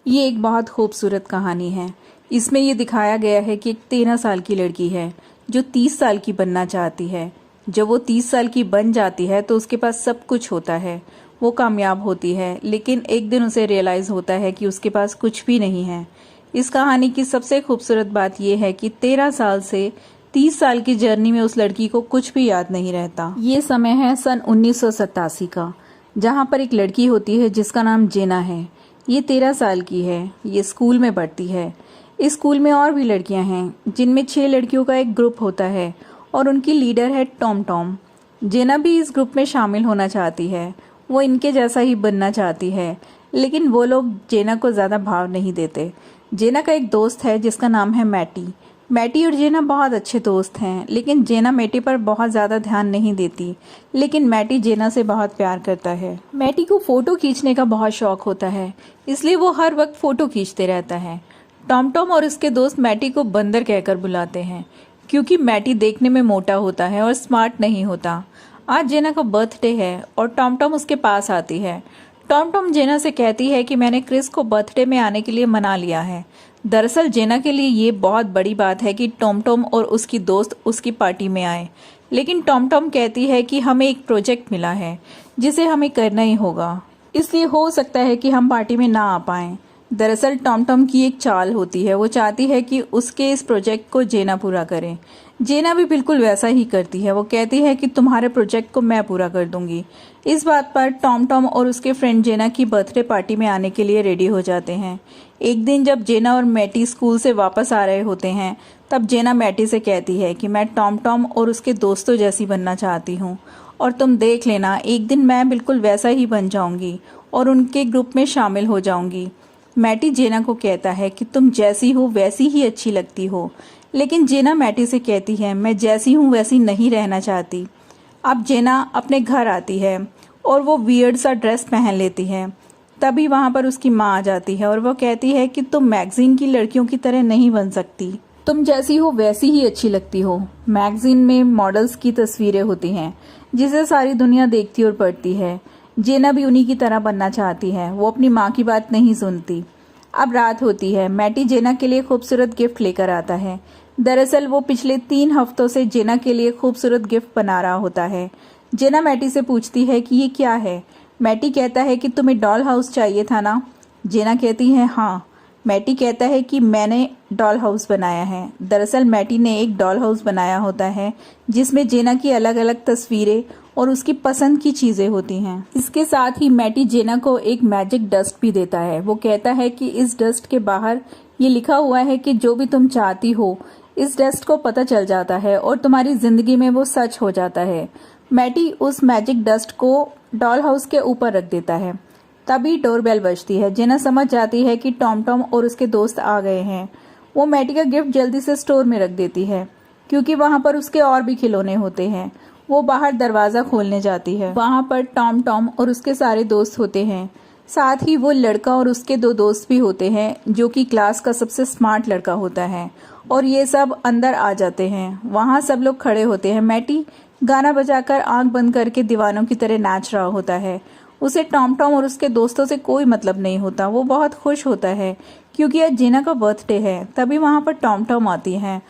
ये एक बहुत खूबसूरत कहानी है। इसमें ये दिखाया गया है कि एक 13 साल की लड़की है जो 30 साल की बनना चाहती है। जब वो 30 साल की बन जाती है तो उसके पास सब कुछ होता है, वो कामयाब होती है, लेकिन एक दिन उसे रियलाइज़ होता है कि उसके पास कुछ भी नहीं है। इस कहानी की सबसे खूबसूरत बात यह है कि 13 साल से 30 साल की जर्नी में उस लड़की को कुछ भी याद नहीं रहता। ये समय है सन 1987 का, जहाँ पर एक लड़की होती है जिसका नाम जेना है। ये 13 साल की है, ये स्कूल में पढ़ती है। इस स्कूल में और भी लड़कियां हैं जिनमें 6 लड़कियों का एक ग्रुप होता है और उनकी लीडर है टॉम टॉम। जेना भी इस ग्रुप में शामिल होना चाहती है, वो इनके जैसा ही बनना चाहती है, लेकिन वो लोग जेना को ज़्यादा भाव नहीं देते। जेना का एक दोस्त है जिसका नाम है मैटी। मैटी और जेना बहुत अच्छे दोस्त हैं, लेकिन जेना मैटी पर बहुत ज़्यादा ध्यान नहीं देती, लेकिन मैटी जेना से बहुत प्यार करता है। मैटी को फ़ोटो खींचने का बहुत शौक होता है, इसलिए वो हर वक्त फ़ोटो खींचते रहता है। टॉम टॉम और उसके दोस्त मैटी को बंदर कहकर बुलाते हैं, क्योंकि मैटी देखने में मोटा होता है और स्मार्ट नहीं होता। आज जेना का बर्थडे है और टॉम टॉम उसके पास आती है। टॉम टॉम जेना से कहती है कि मैंने क्रिस को बर्थडे में आने के लिए मना लिया है। दरअसल जेना के लिए ये बहुत बड़ी बात है कि टॉम टॉम और उसकी दोस्त उसकी पार्टी में आए, लेकिन टॉम टॉम कहती है कि हमें एक प्रोजेक्ट मिला है जिसे हमें करना ही होगा, इसलिए हो सकता है कि हम पार्टी में ना आ पाएं। दरअसल टॉम टॉम की एक चाल होती है, वो चाहती है कि उसके इस प्रोजेक्ट को जेना पूरा करे। जेना भी बिल्कुल वैसा ही करती है, वो कहती है कि तुम्हारे प्रोजेक्ट को मैं पूरा कर दूंगी। इस बात पर टॉम टॉम और उसके फ्रेंड जेना की बर्थडे पार्टी में आने के लिए रेडी हो जाते हैं। एक दिन जब जेना और मैटी स्कूल से वापस आ रहे होते हैं, तब जेना मैटी से कहती है कि मैं टॉम टॉम और उसके दोस्तों जैसी बनना चाहती हूँ, और तुम देख लेना एक दिन मैं बिल्कुल वैसा ही बन जाऊंगी और उनके ग्रुप में शामिल हो जाऊंगी। मैटी जेना को कहता है कि तुम जैसी हो वैसी ही अच्छी लगती हो, लेकिन जेना मैटी से कहती है मैं जैसी हूँ वैसी नहीं रहना चाहती। अब जेना अपने घर आती है और वो वियर्ड सा ड्रेस पहन लेती है। तभी वहाँ पर उसकी माँ आ जाती है और वो कहती है कि तुम मैगजीन की लड़कियों की तरह नहीं बन सकती, तुम जैसी हो वैसी ही अच्छी लगती हो। मैगजीन में मॉडल्स की तस्वीरें होती हैं जिसे सारी दुनिया देखती और पढ़ती है। जेना भी उन्हीं की तरह बनना चाहती है, वो अपनी माँ की बात नहीं सुनती। अब रात होती है। मैटी जेना के लिए खूबसूरत गिफ्ट लेकर आता है। दरअसल वो पिछले 3 हफ्तों से जेना के लिए खूबसूरत गिफ्ट बना रहा होता है। जेना मैटी से पूछती है कि ये क्या है। मैटी कहता है कि तुम्हें डॉल हाउस चाहिए था ना। जेना कहती है हाँ। मैटी कहता है कि मैंने डॉल हाउस बनाया है। दरअसल मैटी ने एक डॉल हाउस बनाया होता है जिसमें जेना की अलग अलग तस्वीरें और उसकी पसंद की चीजें होती हैं। इसके साथ ही मैटी जेना को एक मैजिक डस्ट भी देता है। वो कहता है कि इस डस्ट के बाहर ये लिखा हुआ है कि जो भी तुम चाहती हो इस डस्ट को पता चल जाता है और तुम्हारी जिंदगी में वो सच हो जाता है। मैटी उस मैजिक डस्ट को डॉल हाउस के ऊपर रख देता है। तभी डोरबेल बजती है। जेना समझ जाती है कि टॉम टॉम और उसके दोस्त आ गए हैं। वो मैटी का गिफ्ट जल्दी से स्टोर में रख देती है, क्योंकि वहां पर उसके और भी खिलौने होते हैं। वो बाहर दरवाजा खोलने जाती है। वहां पर टॉम टॉम और उसके सारे दोस्त होते हैं। साथ ही वो लड़का और उसके 2 दोस्त भी होते हैं जो कि क्लास का सबसे स्मार्ट लड़का होता है, और ये सब अंदर आ जाते हैं। वहां सब लोग खड़े होते हैं। मैटी गाना बजाकर आंख बंद करके दीवानों की तरह नाच रहा होता है। उसे टॉम टॉम और उसके दोस्तों से कोई मतलब नहीं होता। वो बहुत खुश होता है क्योंकि आज जेना का बर्थडे है। तभी वहां पर टॉम टॉम आती है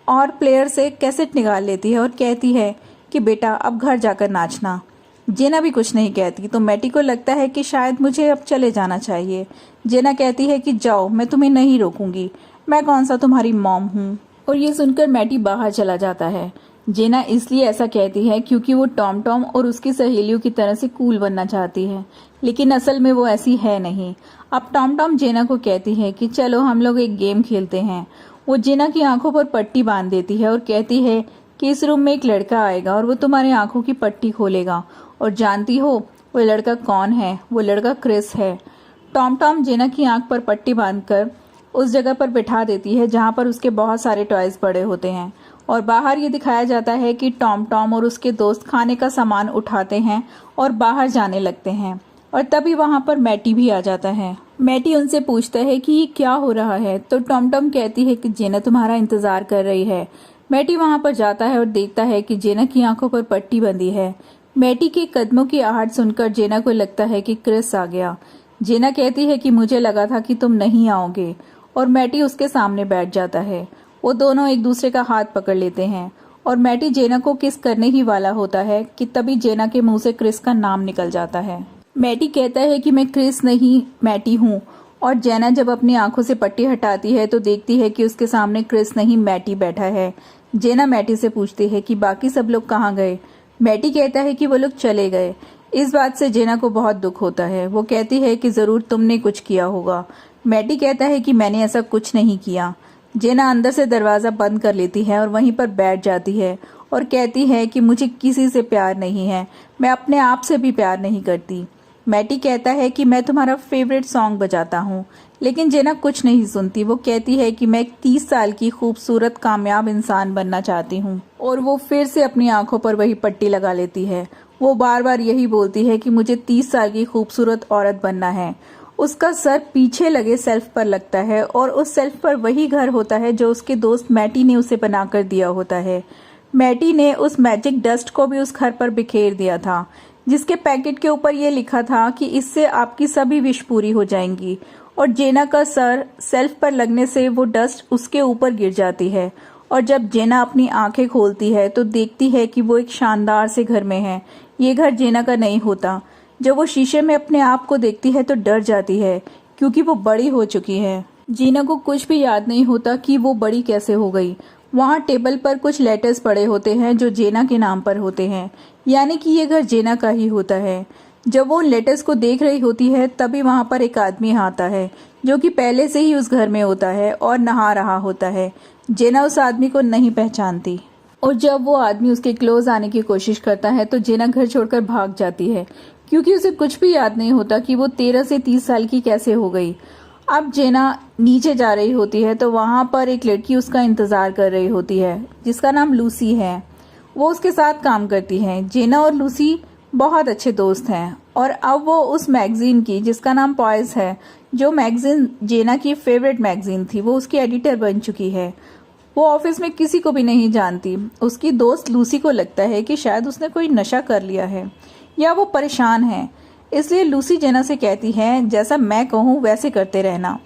और प्लेयर से कैसेट निकाल लेती है और कहती है कि बेटा अब घर जाकर नाचना। जेना भी कुछ नहीं कहती, तो मैटी को लगता है कि शायद मुझे अब चले जाना चाहिए। जेना कहती है कि जाओ, मैं तुम्हें नहीं रोकूंगी, मैं कौन सा तुम्हारी मॉम हूँ। और ये सुनकर मैटी बाहर चला जाता है। जेना इसलिए ऐसा कहती है क्योंकि वो टॉम टॉम और उसकी सहेलियों की तरह से कूल बनना चाहती है, लेकिन असल में वो ऐसी है नहीं। अब टॉम टॉम जेना को कहती है कि चलो हम लोग एक गेम खेलते हैं। वो जेना की आंखों पर पट्टी बांध देती है और कहती है कि इस रूम में एक लड़का आएगा और वो तुम्हारी आंखों की पट्टी खोलेगा, और जानती हो वो लड़का कौन है? वो लड़का क्रिस है। टॉम टॉम जेना की आंख पर पट्टी बांधकर उस जगह पर बिठा देती है जहां पर उसके बहुत सारे टॉयज पड़े होते हैं, और बाहर ये दिखाया जाता है कि टॉम टॉम और उसके दोस्त खाने का सामान उठाते हैं और बाहर जाने लगते हैं। और तभी वहां पर मैटी भी आ जाता है। मैटी उनसे पूछता है कि ये क्या हो रहा है, तो टॉम टॉम कहती है कि जेना तुम्हारा इंतजार कर रही है। मैटी वहां पर जाता है और देखता है कि जेना की आंखों पर पट्टी बंधी है। मैटी के कदमों की आहट सुनकर जेना को लगता है कि क्रिस आ गया। जेना कहती है कि मुझे लगा था कि तुम नहीं आओगे, और मैटी उसके सामने बैठ जाता है। वो दोनों एक दूसरे का हाथ पकड़ लेते हैं और मैटी जेना को किस करने ही वाला होता है कि तभी जेना के मुंह से क्रिस का नाम निकल जाता है। मैटी कहता है कि मैं क्रिस नहीं मैटी हूँ, और जेना जब अपनी आंखों से पट्टी हटाती है तो देखती है कि उसके सामने क्रिस नहीं मैटी बैठा है। जेना मैटी से पूछती है कि बाकी सब लोग कहाँ गए। मैटी कहता है कि वो लोग चले गए। इस बात से जेना को बहुत दुख होता है। वो कहती है कि जरूर तुमने कुछ किया होगा। मैटी कहता है कि मैंने ऐसा कुछ नहीं किया। जेना अंदर से दरवाजा बंद कर लेती है और वहीं पर बैठ जाती है और कहती है कि मुझे किसी से प्यार नहीं है, मैं अपने आप से भी प्यार नहीं करती। मैटी कहता है कि मैं तुम्हारा फेवरेट सॉन्ग बजाता हूँ, लेकिन जेना कुछ नहीं सुनती। वो कहती है कि मैं एक 30 साल की खूबसूरत कामयाब इंसान बनना चाहती हूँ, और वो फिर से अपनी आंखों पर वही पट्टी लगा लेती है। वो बार बार यही बोलती है कि मुझे 30 साल की खूबसूरत औरत बनना है। उसका सर पीछे लगे सेल्फ पर लगता है और उस सेल्फ पर वही घर होता है जो उसके दोस्त मैटी ने उसे बनाकर दिया होता है। मैटी ने उस मैजिक डस्ट को भी उस घर पर बिखेर दिया था, जिसके पैकेट के ऊपर ये लिखा था कि इससे आपकी सभी विश पूरी हो जाएंगी। और जेना का सर सेल्फ पर लगने से वो डस्ट उसके ऊपर गिर जाती है, और जब जेना अपनी आंखें खोलती है तो देखती है कि वो एक शानदार से घर में है। ये घर जेना का नहीं होता। जब वो शीशे में अपने आप को देखती है तो डर जाती है, क्योंकि वो बड़ी हो चुकी है। जीना को कुछ भी याद नहीं होता कि वो बड़ी कैसे हो गई। वहाँ टेबल पर कुछ लेटर्स पड़े होते हैं जो जेना के नाम पर होते हैं, यानी कि ये घर जेना का ही होता है। जब वो उन लेटर्स को देख रही होती है तभी वहाँ पर एक आदमी आता है जो कि पहले से ही उस घर में होता है और नहा रहा होता है। जेना उस आदमी को नहीं पहचानती, और जब वो आदमी उसके क्लोज आने की कोशिश करता है तो जेना घर छोड़कर भाग जाती है, क्योंकि उसे कुछ भी याद नहीं होता कि वो 13 से 30 साल की कैसे हो गई। अब जेना नीचे जा रही होती है तो वहां पर एक लड़की उसका इंतजार कर रही होती है, जिसका नाम लूसी है। वो उसके साथ काम करती है। जेना और लूसी बहुत अच्छे दोस्त हैं, और अब वो उस मैगजीन की, जिसका नाम पॉइज है, जो मैगजीन जेना की फेवरेट मैगजीन थी, वो उसकी एडिटर बन चुकी है। वो ऑफिस में किसी को भी नहीं जानती। उसकी दोस्त लूसी को लगता है कि शायद उसने कोई नशा कर लिया है या वो परेशान है, इसलिए लूसी जेना से कहती है जैसा मैं कहूँ वैसे करते रहना।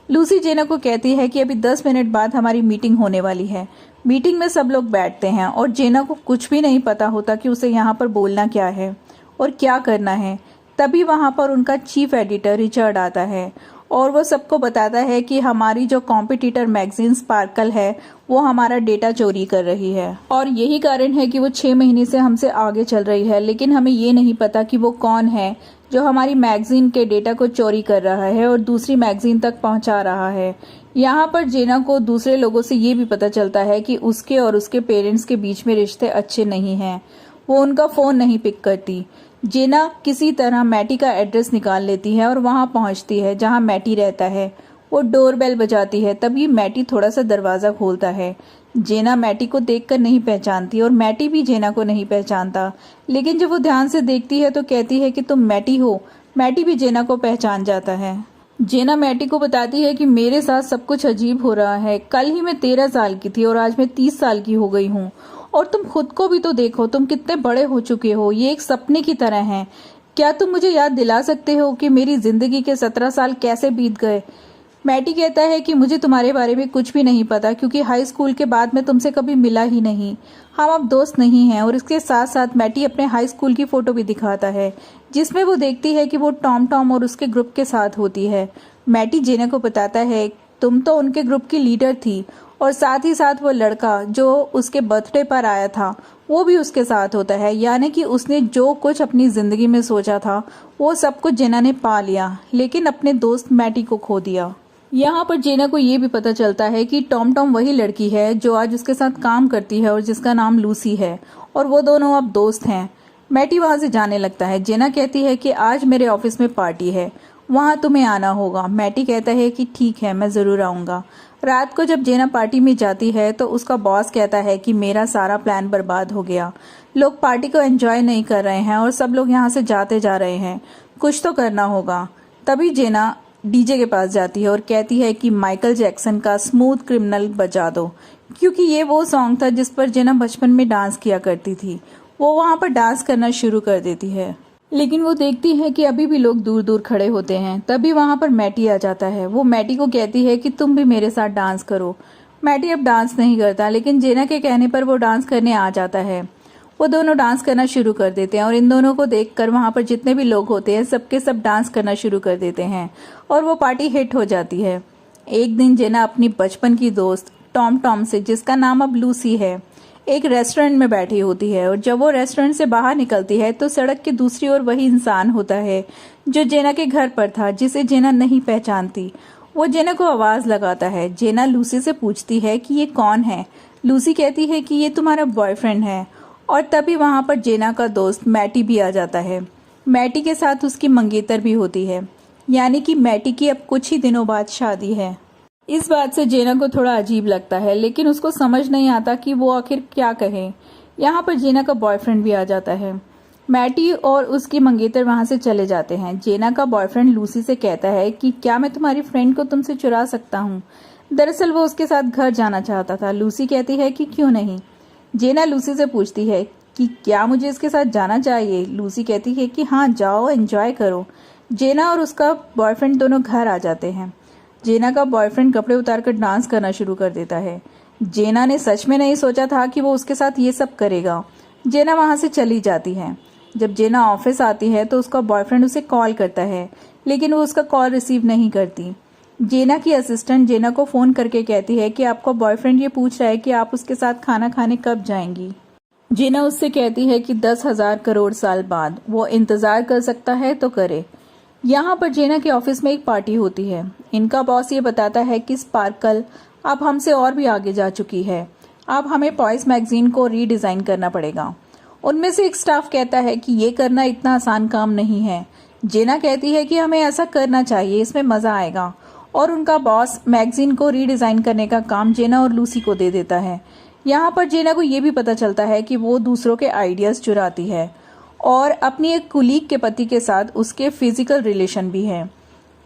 लूसी जेना को कहती है कि अभी 10 मिनट बाद हमारी मीटिंग होने वाली है। मीटिंग में सब लोग बैठते हैं और जेना को कुछ भी नहीं पता होता कि उसे यहाँ पर बोलना क्या है और क्या करना है। तभी वहाँ पर उनका चीफ एडिटर रिचर्ड आता है और वो सबको बताता है कि हमारी जो कॉम्पिटिटर मैगजीन स्पार्कल है वो हमारा डेटा चोरी कर रही है, और यही कारण है कि वो 6 महीने से हमसे आगे चल रही है। लेकिन हमें ये नहीं पता कि वो कौन है जो हमारी मैगजीन के डेटा को चोरी कर रहा है और दूसरी मैगजीन तक पहुंचा रहा है। यहाँ पर जेना को दूसरे लोगों से ये भी पता चलता है कि उसके और उसके पेरेंट्स के बीच में रिश्ते अच्छे नहीं हैं। वो उनका फोन नहीं पिक करती। जेना किसी तरह मैटी का एड्रेस निकाल लेती है और वहां पहुंचती है जहां मैटी रहता है। वो डोरबेल बजाती है, तभी मैटी थोड़ा सा दरवाजा खोलता है। जेना मैटी को देखकर नहीं पहचानती और मैटी भी जेना को नहीं पहचानता, लेकिन जब वो ध्यान से देखती है तो कहती है कि तुम मैटी हो। मैटी भी जेना को पहचान जाता है। जेना मैटी को बताती है कि मेरे साथ सब कुछ अजीब हो रहा है। कल ही मैं 13 साल की थी और आज मैं 30 साल की हो गई हूँ, और तुम खुद को भी तो देखो, तुम कितने बड़े हो चुके हो। ये एक सपने की तरह है। क्या तुम मुझे याद दिला सकते हो कि मेरी जिंदगी के 17 साल कैसे बीत गए? मैटी कहता है कि मुझे तुम्हारे बारे में कुछ भी नहीं पता, क्योंकि हाई स्कूल के बाद मैं तुमसे कभी मिला ही नहीं। हम अब दोस्त नहीं हैं। और इसके साथ साथ मैटी अपने हाई स्कूल की फोटो भी दिखाता है, जिसमें वो देखती है कि वो टॉम टॉम और उसके ग्रुप के साथ होती है। मैटी जेना को बताता है तुम तो उनके ग्रुप की लीडर थी, और साथ ही साथ वो लड़का जो उसके बर्थडे पर आया था वो भी उसके साथ होता है। यानी कि उसने जो कुछ अपनी जिंदगी में सोचा था वो सब कुछ जेना ने पा लिया, लेकिन अपने दोस्त मैटी को खो दिया। यहाँ पर जेना को ये भी पता चलता है कि टॉम टॉम वही लड़की है जो आज उसके साथ काम करती है और जिसका नाम लूसी है, और वो दोनों अब दोस्त हैं। मैटी वहां से जाने लगता है। जेना कहती है कि आज मेरे ऑफिस में पार्टी है, वहां तुम्हें आना होगा। मैटी कहता है कि ठीक है, मैं जरूर आऊंगा। रात को जब जेना पार्टी में जाती है तो उसका बॉस कहता है कि मेरा सारा प्लान बर्बाद हो गया। लोग पार्टी को एंजॉय नहीं कर रहे हैं और सब लोग यहाँ से जाते जा रहे हैं। कुछ तो करना होगा। तभी जेना डीजे के पास जाती है और कहती है कि माइकल जैक्सन का स्मूथ क्रिमिनल बजा दो, क्योंकि ये वो सॉन्ग था जिस पर जेना बचपन में डांस किया करती थी। वो वहाँ पर डांस करना शुरू कर देती है। लेकिन वो देखती है कि अभी भी लोग दूर दूर खड़े होते हैं। तभी वहां पर मैटी आ जाता है। वो मैटी को कहती है कि तुम भी मेरे साथ डांस करो। मैटी अब डांस नहीं करता, लेकिन जेना के कहने पर वो डांस करने आ जाता है। वो दोनों डांस करना शुरू कर देते हैं और इन दोनों को देखकर वहां पर जितने भी लोग होते हैं सबके सब डांस करना शुरू कर देते हैं और वो पार्टी हिट हो जाती है। एक दिन जेना अपनी बचपन की दोस्त टॉम टॉम से, जिसका नाम अब लूसी है, एक रेस्टोरेंट में बैठी होती है और जब वो रेस्टोरेंट से बाहर निकलती है तो सड़क के दूसरी ओर वही इंसान होता है जो जेना के घर पर था, जिसे जेना नहीं पहचानती। वो जेना को आवाज लगाता है। जेना लूसी से पूछती है कि ये कौन है। लूसी कहती है कि ये तुम्हारा बॉयफ्रेंड है। और तभी वहां पर जेना का दोस्त मैटी भी आ जाता है। मैटी के साथ उसकी मंगेतर भी होती है, यानी कि मैटी की अब कुछ ही दिनों बाद शादी है। इस बात से जेना को थोड़ा अजीब लगता है, लेकिन उसको समझ नहीं आता कि वो आखिर क्या कहे। यहाँ पर जेना का बॉयफ्रेंड भी आ जाता है। मैटी और उसकी मंगेतर वहां से चले जाते हैं। जेना का बॉयफ्रेंड लूसी से कहता है कि क्या मैं तुम्हारी फ्रेंड को तुमसे चुरा सकता हूँ। दरअसल वो उसके साथ घर जाना चाहता था। लूसी कहती है कि क्यों नहीं। जेना लूसी से पूछती है कि क्या मुझे इसके साथ जाना चाहिए। लूसी कहती है कि हाँ जाओ, एंजॉय करो। जेना और उसका बॉयफ्रेंड दोनों घर आ जाते हैं। जेना का बॉयफ्रेंड कपड़े उतारकर डांस करना शुरू कर देता है। जेना ने सच में नहीं सोचा था कि वो उसके साथ ये सब करेगा। जेना वहां से चली जाती है। जब जेना ऑफिस आती है तो उसका बॉयफ्रेंड उसे कॉल करता है, लेकिन वो उसका कॉल रिसीव नहीं करती। जेना की असिस्टेंट जेना को फोन करके कहती है कि आपका बॉयफ्रेंड ये पूछ रहा है कि आप उसके साथ खाना खाने कब जाएंगी। जेना उससे कहती है कि 10,000 करोड़ साल बाद वो इंतजार कर सकता है तो करे। यहाँ पर जेना के ऑफिस में एक पार्टी होती है। इनका बॉस ये बताता है कि स्पार्कल अब हमसे और भी आगे जा चुकी है। अब हमें पॉइस मैगजीन को रीडिजाइन करना पड़ेगा। उनमें से एक स्टाफ कहता है कि ये करना इतना आसान काम नहीं है। जेना कहती है कि हमें ऐसा करना चाहिए, इसमें मजा आएगा। और उनका बॉस मैगजीन को रीडिजाइन करने का काम जेना और लूसी को दे देता है। यहाँ पर जेना को ये भी पता चलता है कि वो दूसरों के आइडियाज चुराती है और अपनी एक कुलीग के पति के साथ उसके फिजिकल रिलेशन भी है।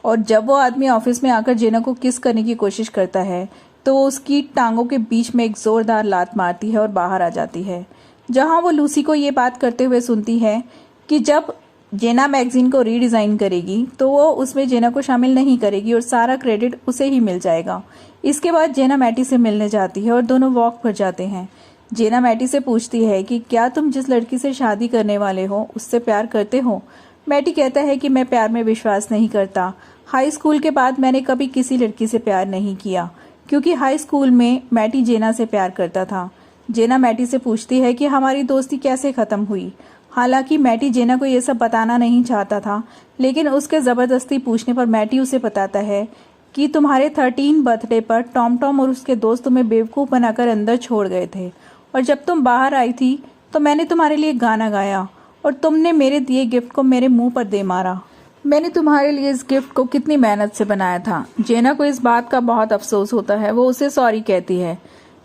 और जब वो आदमी ऑफिस में आकर जेना को किस करने की कोशिश करता है तो वो उसकी टांगों के बीच में एक जोरदार लात मारती है और बाहर आ जाती है, जहां वो लूसी को ये बात करते हुए सुनती है कि जब जेना मैगजीन को रीडिजाइन करेगी तो वो उसमें जेना को शामिल नहीं करेगी और सारा क्रेडिट उसे ही मिल जाएगा। इसके बाद जेना मैटी से मिलने जाती है और दोनों वॉक पर जाते हैं। जेना मैटी से पूछती है कि क्या तुम जिस लड़की से शादी करने वाले हो उससे प्यार करते हो। मैटी कहता है कि मैं प्यार में विश्वास नहीं करता। हाई स्कूल के बाद मैंने कभी किसी लड़की से प्यार नहीं किया, क्योंकि हाई स्कूल में मैटी जेना से प्यार करता था। जेना मैटी से पूछती है कि हमारी दोस्ती कैसे खत्म हुई। हालांकि मैटी जेना को यह सब बताना नहीं चाहता था, लेकिन उसके जबरदस्ती पूछने पर मैटी उसे बताता है कि तुम्हारे 13 बर्थडे पर टॉम टॉम और उसके दोस्त तुम्हें बेवकूफ बनाकर अंदर छोड़ गए थे और जब तुम बाहर आई थी तो मैंने तुम्हारे लिए गाना गाया और तुमने मेरे दिए गिफ्ट को मेरे मुंह पर दे मारा। मैंने तुम्हारे लिए इस गिफ्ट को कितनी मेहनत से बनाया था। जेना को इस बात का बहुत अफसोस होता है। वो उसे सॉरी कहती है,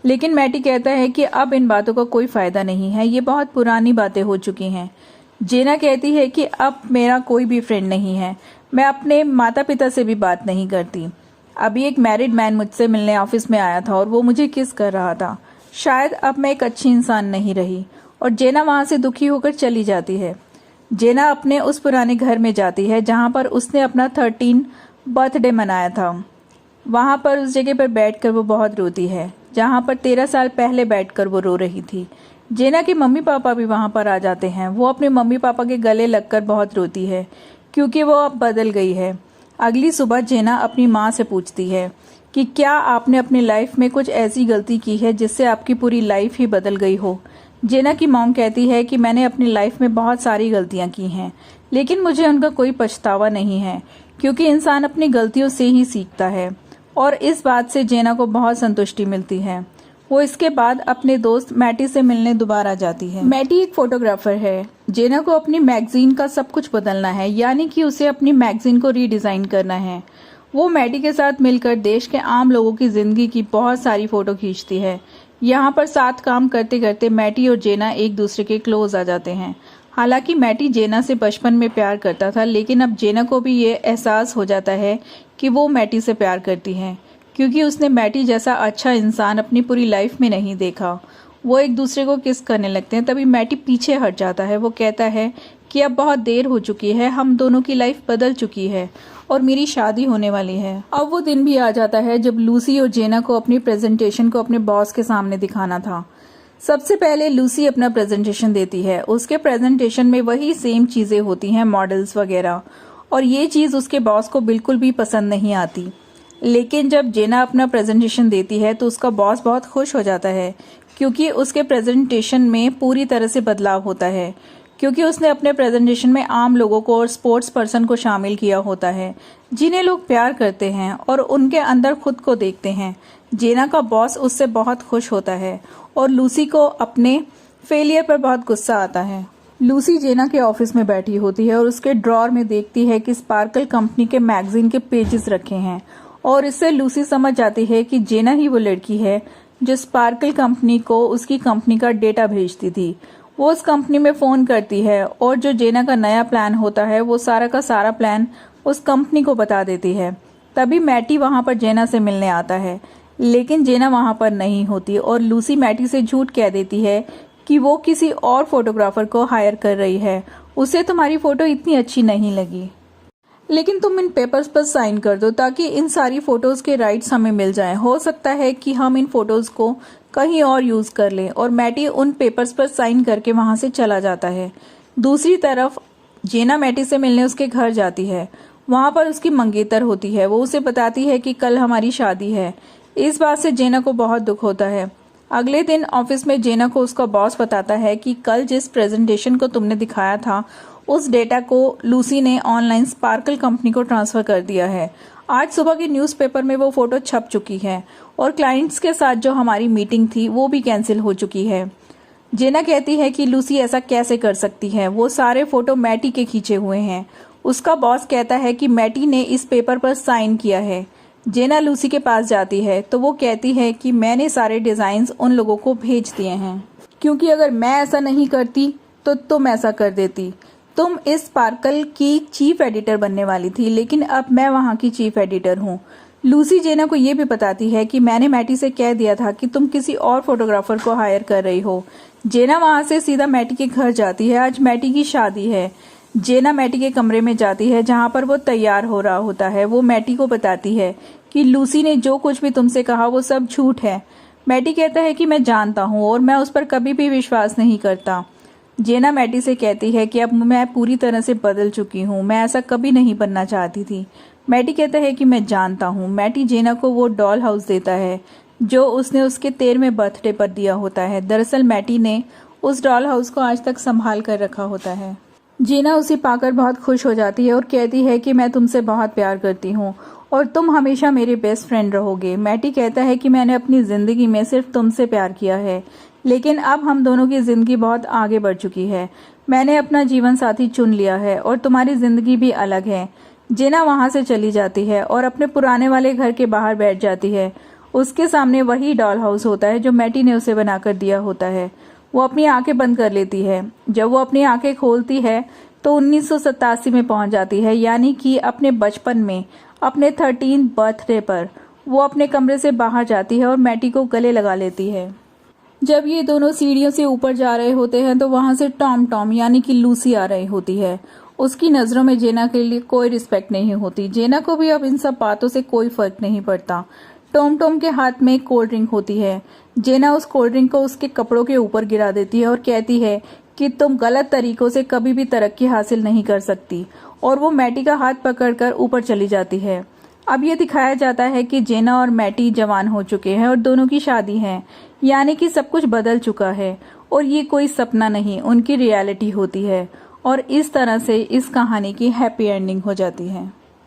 लेकिन मैटी कहता है कि अब इन बातों का कोई फायदा नहीं है, ये बहुत पुरानी बातें हो चुकी हैं। जेना कहती है कि अब मेरा कोई भी फ्रेंड नहीं है, मैं अपने माता पिता से भी बात नहीं करती। अभी एक मैरिड मैन मुझसे मिलने ऑफिस में आया था और वो मुझे किस कर रहा था। शायद अब मैं एक अच्छी इंसान नहीं रही। और जेना वहां से दुखी होकर चली जाती है। जेना अपने उस पुराने घर में जाती है जहां पर उसने अपना 13 बर्थडे मनाया था। वहां पर उस जगह पर बैठकर वो बहुत रोती है जहां पर 13 साल पहले बैठकर वो रो रही थी। जेना के मम्मी पापा भी वहां पर आ जाते हैं। वो अपने मम्मी पापा के गले लगकर बहुत रोती है क्योंकि वो अब बदल गई है। अगली सुबह जेना अपनी माँ से पूछती है कि क्या आपने अपनी लाइफ में कुछ ऐसी गलती की है जिससे आपकी पूरी लाइफ ही बदल गई हो। जेना की मॉम कहती है कि मैंने अपनी लाइफ में बहुत सारी गलतियां की हैं, लेकिन मुझे उनका कोई पछतावा नहीं है, क्योंकि इंसान अपनी गलतियों से ही सीखता है। और इस बात से जेना को बहुत संतुष्टि मिलती है। वो इसके बाद अपने दोस्त मैटी से मिलने दोबारा जाती है। मैटी एक फोटोग्राफर है। जेना को अपनी मैगजीन का सब कुछ बदलना है, यानी कि उसे अपनी मैगजीन को रीडिजाइन करना है। वो मैटी के साथ मिलकर देश के आम लोगों की जिंदगी की बहुत सारी फोटो खींचती है। यहाँ पर साथ काम करते करते मैटी और जेना एक दूसरे के क्लोज आ जाते हैं। हालांकि मैटी जेना से बचपन में प्यार करता था, लेकिन अब जेना को भी ये एहसास हो जाता है कि वो मैटी से प्यार करती है, क्योंकि उसने मैटी जैसा अच्छा इंसान अपनी पूरी लाइफ में नहीं देखा। वो एक दूसरे को किस करने लगते हैं। तभी मैटी पीछे हट जाता है। वो कहता है कि अब बहुत देर हो चुकी है, हम दोनों की लाइफ बदल चुकी है और मेरी शादी होने वाली है। अब वो दिन भी आ जाता है जब लूसी और जेना को अपनी प्रेजेंटेशन को अपने बॉस के सामने दिखाना था। सबसे पहले लूसी अपना प्रेजेंटेशन देती है। उसके प्रेजेंटेशन में वही सेम चीजें होती हैं, मॉडल्स वगैरह, और ये चीज उसके बॉस को बिल्कुल भी पसंद नहीं आती। लेकिन जब जेना अपना प्रेजेंटेशन देती है तो उसका बॉस बहुत खुश हो जाता है, क्योंकि उसके प्रेजेंटेशन में पूरी तरह से बदलाव होता है, क्योंकि उसने अपने प्रेजेंटेशन में आम लोगों को और स्पोर्ट्स पर्सन को शामिल किया होता है, जिन्हें लोग प्यार करते हैं और उनके अंदर खुद को देखते हैं। जेना का बॉस उससे बहुत खुश होता है और लूसी को अपने फेलियर पर बहुत गुस्सा आता है। लूसी जेना के ऑफिस में बैठी होती है और उसके ड्रॉर में देखती है कि स्पार्कल कंपनी के मैगजीन के पेजेस रखे हैं, और इससे लूसी समझ जाती है कि जेना ही वो लड़की है जो स्पार्कल कंपनी को उसकी कंपनी का डेटा भेजती थी। वो उस कंपनी में फोन करती है और जो जेना का नया प्लान होता है वो सारा का सारा प्लान उस कंपनी को बता देती है। तभी मैटी वहां पर जेना से मिलने आता है, लेकिन जेना वहां पर नहीं होती और लूसी मैटी से झूठ कह देती है कि वो किसी और फोटोग्राफर को हायर कर रही है, उसे तुम्हारी फोटो इतनी अच्छी नहीं लगी, लेकिन तुम इन पेपर्स पर साइन कर दो ताकि इन सारी फोटोज के राइट्स हमें मिल जाएं। हो सकता है कि हम इन फोटोज को कहीं और यूज कर लें। और मैटी उन पेपर्स पर साइन करके वहां से चला जाता है। दूसरी तरफ जेना मैटी से मिलने उसके घर जाती है। वहां पर उसकी मंगेतर होती है। वो उसे बताती है कि कल हमारी शादी है। इस बात से जेना को बहुत दुख होता है। अगले दिन ऑफिस में जेना को उसका बॉस बताता है कि कल जिस प्रेजेंटेशन को तुमने दिखाया था उस डेटा को लूसी ने ऑनलाइन स्पार्कल कंपनी को ट्रांसफर कर दिया है। आज सुबह के न्यूज़पेपर में वो फोटो छप चुकी है और क्लाइंट्स के साथ जो हमारी मीटिंग थी वो भी कैंसिल हो चुकी है। जेना कहती है कि लूसी ऐसा कैसे कर सकती है, वो सारे फोटो मैटी के खींचे हुए हैं। उसका बॉस कहता है कि मैटी ने इस पेपर पर साइन किया है। जेना लूसी के पास जाती है तो वो कहती है कि मैंने सारे डिजाइन्स उन लोगों को भेज दिए हैं, क्योंकि अगर मैं ऐसा नहीं करती तो तुम ऐसा कर देती। तुम इस स्पार्कल की चीफ एडिटर बनने वाली थी, लेकिन अब मैं वहां की चीफ एडिटर हूँ। लूसी जेना को ये भी बताती है कि मैंने मैटी से कह दिया था कि तुम किसी और फोटोग्राफर को हायर कर रही हो। जेना वहां से सीधा मैटी के घर जाती है। आज मैटी की शादी है। जेना मैटी के कमरे में जाती है जहां पर वो तैयार हो रहा होता है। वो मैटी को बताती है कि लूसी ने जो कुछ भी तुमसे कहा वो सब झूठ है। मैटी कहता है कि मैं जानता हूँ और मैं उस पर कभी भी विश्वास नहीं करता। जेना मैटी से कहती है कि अब मैं पूरी तरह से बदल चुकी हूँ, मैं ऐसा कभी नहीं बनना चाहती थी। मैटी कहता है कि मैं जानता हूँ। मैटी जेना को वो डॉल हाउस देता है जो उसने उसके 13वें बर्थडे पर दिया होता है। दरअसल मैटी ने उस डॉल हाउस को आज तक संभाल कर रखा होता है। जेना उसे पाकर बहुत खुश हो जाती है और कहती है कि मैं तुमसे बहुत प्यार करती हूँ और तुम हमेशा मेरे बेस्ट फ्रेंड रहोगे। मैटी कहता है कि मैंने अपनी जिंदगी में सिर्फ तुमसे प्यार किया है, लेकिन अब हम दोनों की जिंदगी बहुत आगे बढ़ चुकी है। मैंने अपना जीवन साथी चुन लिया है और तुम्हारी जिंदगी भी अलग है। जेना वहां से चली जाती है और अपने पुराने वाले घर के बाहर बैठ जाती है। उसके सामने वही डॉल हाउस होता है जो मैटी ने उसे बनाकर दिया होता है। वो अपनी आंखें बंद कर लेती है। जब वो अपनी आंखें खोलती है तो 1987 में पहुंच जाती है, यानी कि अपने बचपन में, अपने 13th बर्थडे पर। वो अपने कमरे से बाहर जाती है और मैटी को गले लगा लेती है। जब ये दोनों सीढ़ियों से ऊपर जा रहे होते हैं तो वहां से टॉम यानी कि लूसी आ रही होती है। उसकी नजरों में जेना के लिए कोई रिस्पेक्ट नहीं होती। जेना को भी अब इन सब बातों से कोई फर्क नहीं पड़ता। टॉम के हाथ में एक कोल्ड ड्रिंक होती है। जेना उस कोल्ड ड्रिंक को उसके कपड़ों के ऊपर गिरा देती है और कहती है कि तुम गलत तरीकों से कभी भी तरक्की हासिल नहीं कर सकती, और वो मैटी का हाथ पकड़कर ऊपर चली जाती है। अब ये दिखाया जाता है कि जेना और मैटी जवान हो चुके हैं और दोनों की शादी है, यानी कि सब कुछ बदल चुका है और ये कोई सपना नहीं, उनकी रियलिटी होती है। और इस तरह से इस कहानी की हैप्पी एंडिंग हो जाती है।